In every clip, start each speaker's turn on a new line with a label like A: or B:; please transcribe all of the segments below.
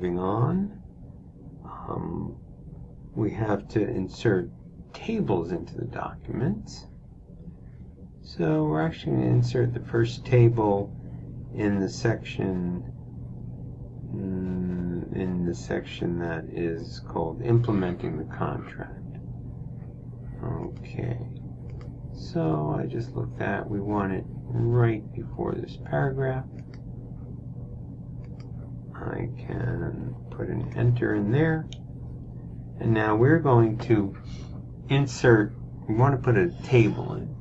A: moving on. We have to insert tables into the document. So we're actually going to insert the first table in the section that is called Implementing the Contract. Okay, so I just looked at, we want it right before this paragraph. I can put an enter in there, and now we're going to insert, we want to put a table in.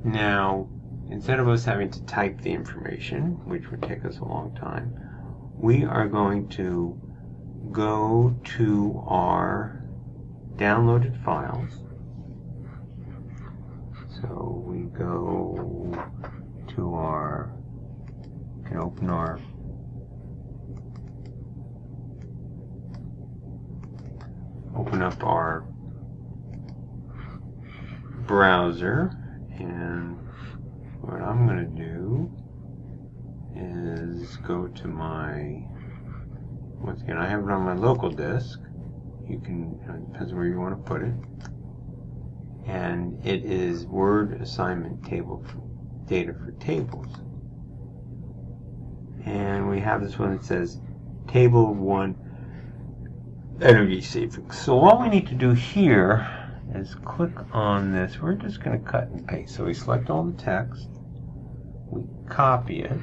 A: Now, instead of us having to type the information, which would take us a long time, we are going to go to our downloaded files. So we go to our, you can open up our browser, and what I'm going to do is go to my, once again, I have it on my local disk. You can, depends where you want to put it. And it is Word Assignment Table for Data for Tables. And we have this one that says Table 1 Energy Savings. So all we need to do here is click on this. We're just going to cut and paste. So we select all the text, we copy it,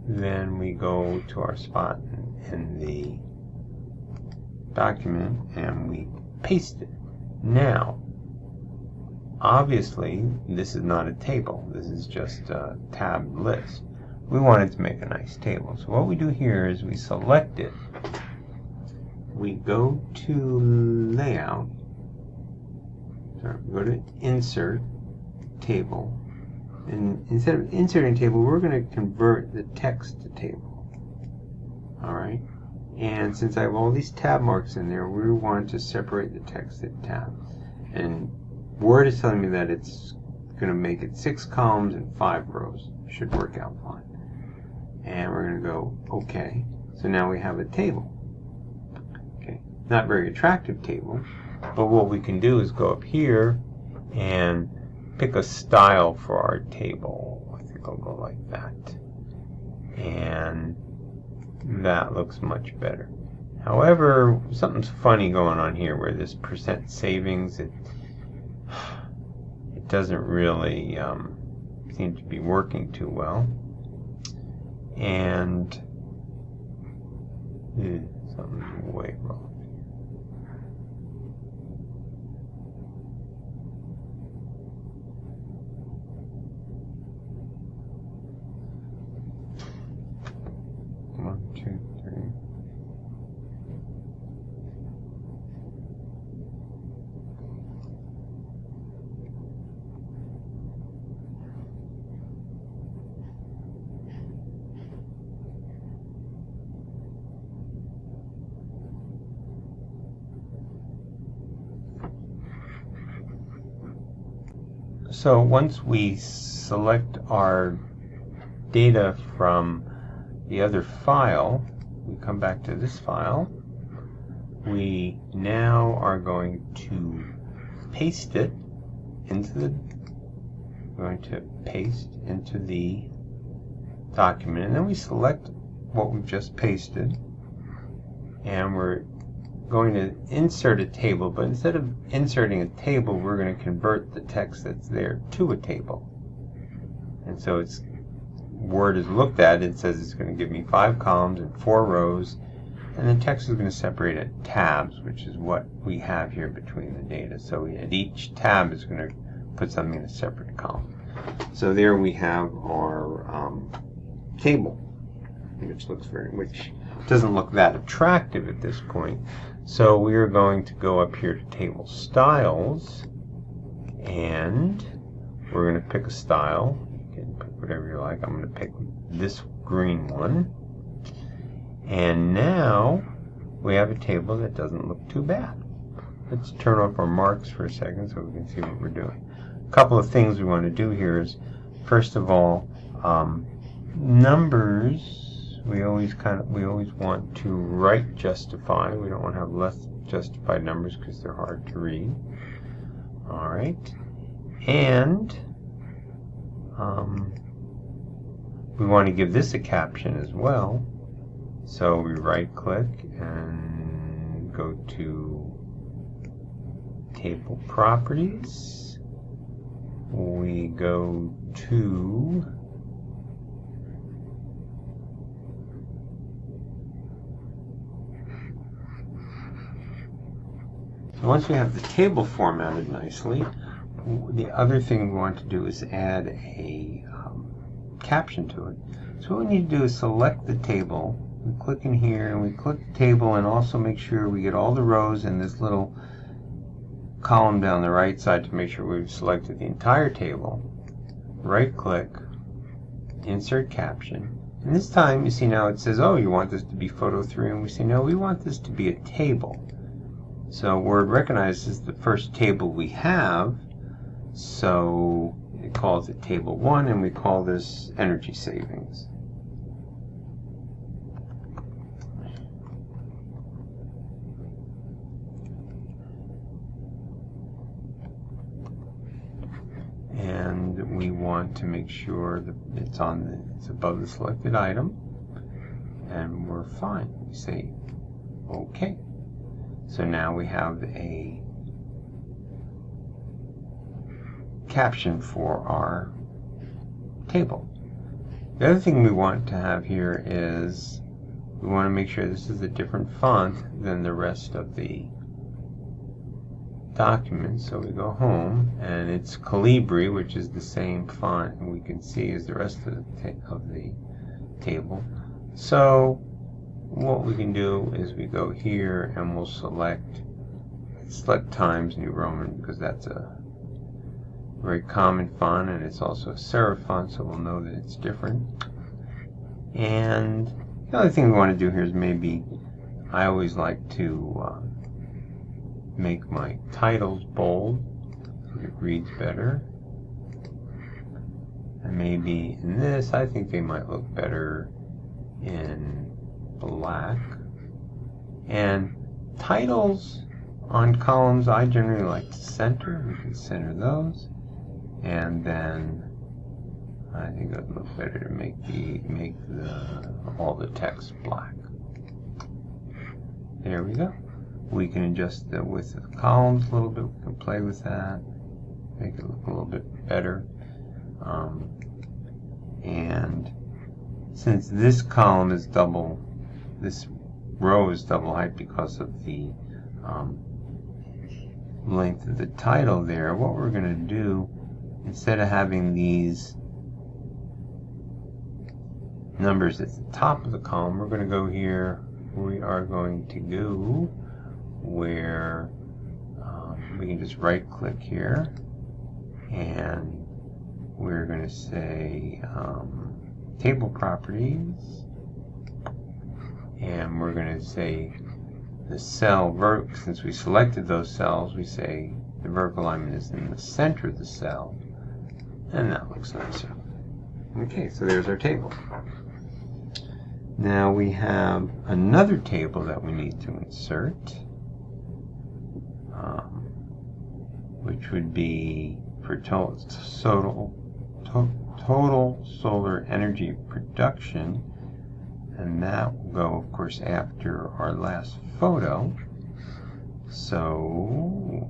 A: then we go to our spot in the document and we paste it. Now, obviously, this is not a table. This is just a tabbed list. We wanted to make a nice table. So what we do here is we select it. We go to Layout. Sorry, we go to Insert, Table. And instead of inserting table, we're going to convert the text to table. Alright? And since I have all these tab marks in there, we want to separate the text at tabs. And Word is telling me that it's going to make it 6 columns and 5 rows. Should work out fine. And we're going to go OK. So now we have a table. Okay, not very attractive table, but what we can do is go up here and pick a style for our table. I think I'll go like that. And that looks much better. However, something's funny going on here where this percent savings, it doesn't really seem to be working too well. And something's way wrong. So once we select our data from the other file, we come back to this file. We now are going to paste it into the, document, and then we select what we've just pasted, and we're going to insert a table, but instead of inserting a table, we're going to convert the text that's there to a table. And so it's Word is looked at, it says it's going to give me 5 columns and 4 rows, and the text is going to separate at tabs, which is what we have here between the data. So at each tab is going to put something in a separate column. So there we have our table, which doesn't look that attractive at this point. So we are going to go up here to Table Styles, and we're going to pick a style. You can pick whatever you like. I'm going to pick this green one. And now we have a table that doesn't look too bad. Let's turn off our marks for a second so we can see what we're doing. A couple of things we want to do here is, first of all, numbers, we always want to right justify. We don't want to have left justified numbers because they're hard to read. All right, and we want to give this a caption as well. So we right click and go to Table Properties. We go to once we have the table formatted nicely, the other thing we want to do is add a caption to it. So what we need to do is select the table. We click in here and we click the table, and also make sure we get all the rows in this little column down the right side to make sure we've selected the entire table. Right click, insert caption, and this time you see now it says, oh, you want this to be photo 3, and we say no, we want this to be a table. So Word recognizes the first table we have, so it calls it table 1, and we call this energy savings. And we want to make sure that it's above the selected item, and we're fine. We say OK. So now we have a caption for our table. The other thing we want to have here is we want to make sure this is a different font than the rest of the document. So we go home, and it's Calibri, which is the same font and we can see as the rest of the table. So what we can do is we go here and we'll select Times New Roman, because that's a very common font, and it's also a serif font, so we'll know that it's different. And the other thing we want to do here is maybe I always like to make my titles bold so it reads better. And maybe in this, I think they might look better in black. And titles on columns, I generally like to center. We can center those. And then I think it would look better to make all the text black. There we go. We can adjust the width of the columns a little bit. We can play with that, make it look a little bit better. And since this column is this row is double height because of the length of the title there, what we're going to do, instead of having these numbers at the top of the column, we're going to go here. We are going to go where we can just right click here, and we're going to say Table Properties, and we're going to say the cell since we selected those cells, we say the vertical alignment is in the center of the cell, and that looks nicer. Okay, so there's our table. Now we have another table that we need to insert, which would be for total solar energy production, and that will go, of course, after our last photo. So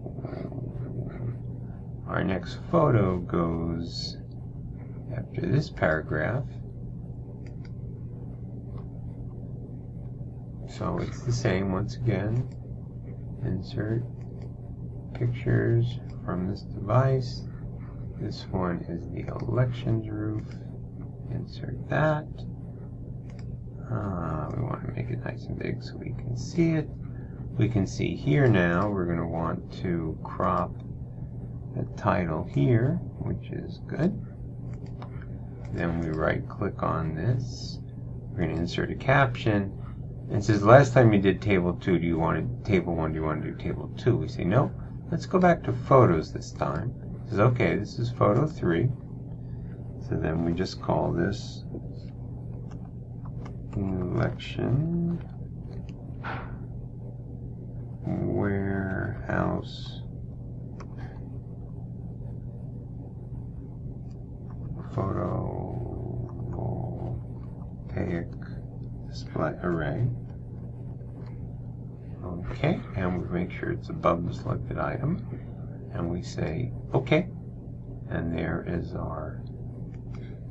A: our next photo goes after this paragraph. So it's the same once again. Insert pictures from this device. This one is the elections roof. Insert that. We want to make it nice and big so we can see it. We can see here now we're going to want to crop the title here, which is good. Then we right click on this. We're going to insert a caption. And it says, last time you did table 2, do you want table 1, do you want to do table 2? We say, no, let's go back to photos this time. It says, okay, this is photo 3. So then we just call this election warehouse photovoltaic display array. Okay, and we make sure it's above the selected item, and we say OK, and there is our,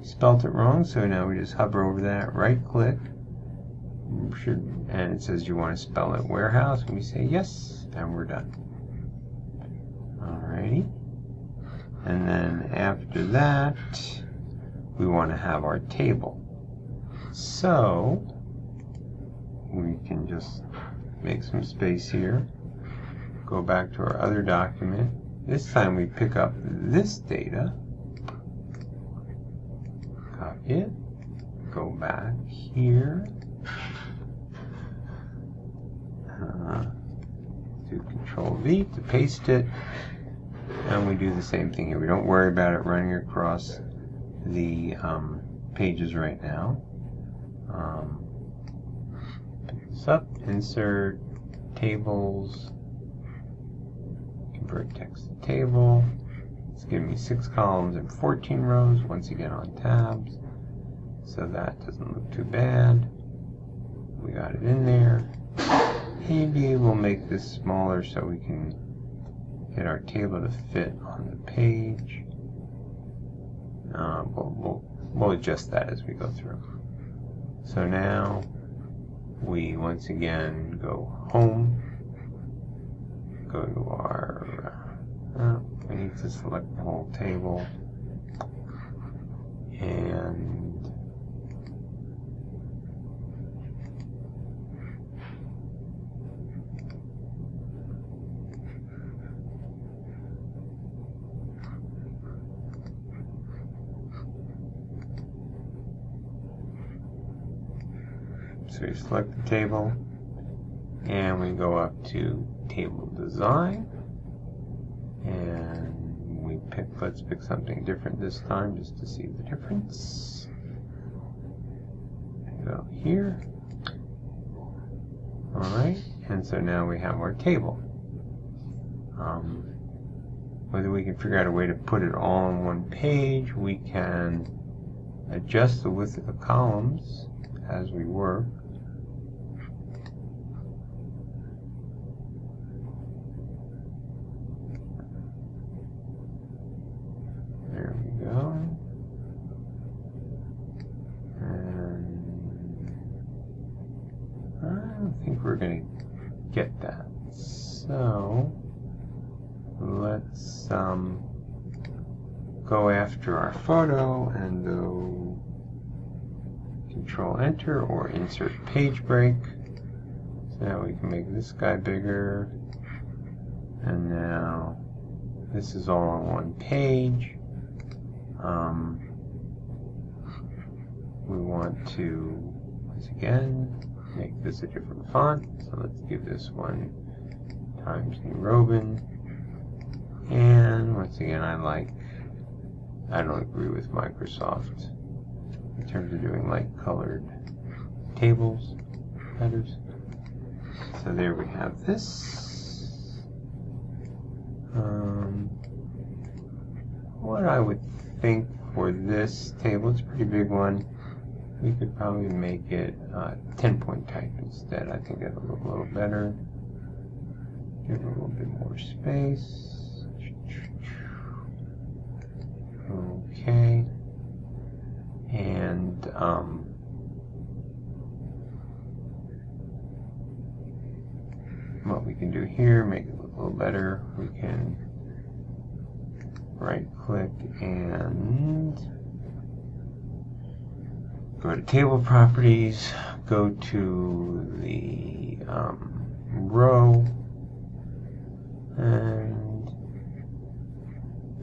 A: spelt it wrong, so now we just hover over that, right click, and it says you want to spell it warehouse, and we say yes, and we're done. Alrighty, and then after that we want to have our table, so we can just make some space here, go back to our other document. This time we pick up this data, copy it, go back here, do Control V to paste it, and we do the same thing here. We don't worry about it running across the pages right now. Pick this up, insert, tables, convert text to table. It's giving me 6 columns and 14 rows, once again on tabs, so that doesn't look too bad. We got it in there. Maybe we'll make this smaller so we can get our table to fit on the page. We'll adjust that as we go through. So now we once again go home, go to our, we need to select the whole table, and so we select the table, and we go up to table design, and we pick, let's pick something different this time just to see the difference. Go here. Alright, and so now we have our table. Whether we can figure out a way to put it all on one page, we can adjust the width of the columns as we work. There we go. And I don't think we're going to get that. So let's go after our photo and go Control Enter or insert page break. So now we can make this guy bigger. And now this is all on one page. We want to, once again, make this a different font. So let's give this one Times New Roman. And once again, I don't agree with Microsoft in terms of doing light colored tables, headers. So there we have this. What I would think for this table, it's a pretty big one, we could probably make it 10-point type instead. I think that'll look a little better. Give it a little bit more space. Okay. And what we can do here, make it look a little better, we can right click and go to table properties, go to the row, and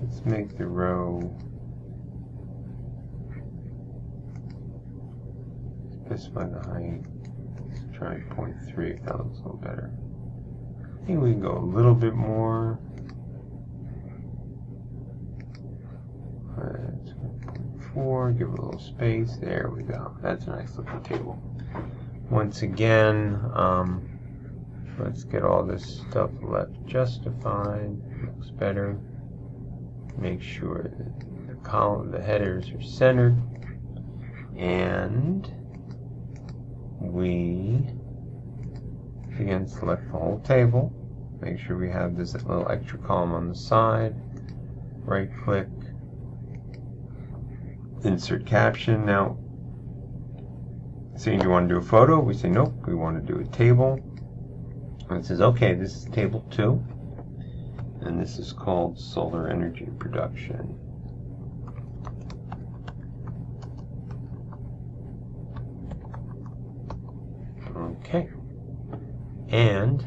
A: let's make the row, specify the height, let's try 0.3 if that looks a little better. I think we can go a little bit more. That's 1.4, give it a little space, there we go. That's a nice looking table. Once again, let's get all this stuff left justified. Looks better. Make sure that the headers are centered, and we again select the whole table. Make sure we have this little extra column on the side. Right click, insert caption. Now, saying you want to do a photo, we say nope, we want to do a table. And it says, okay, this is table 2, and this is called solar energy production. Okay, and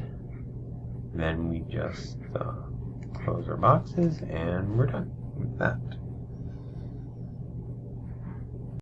A: then we just close our boxes, and we're done with that.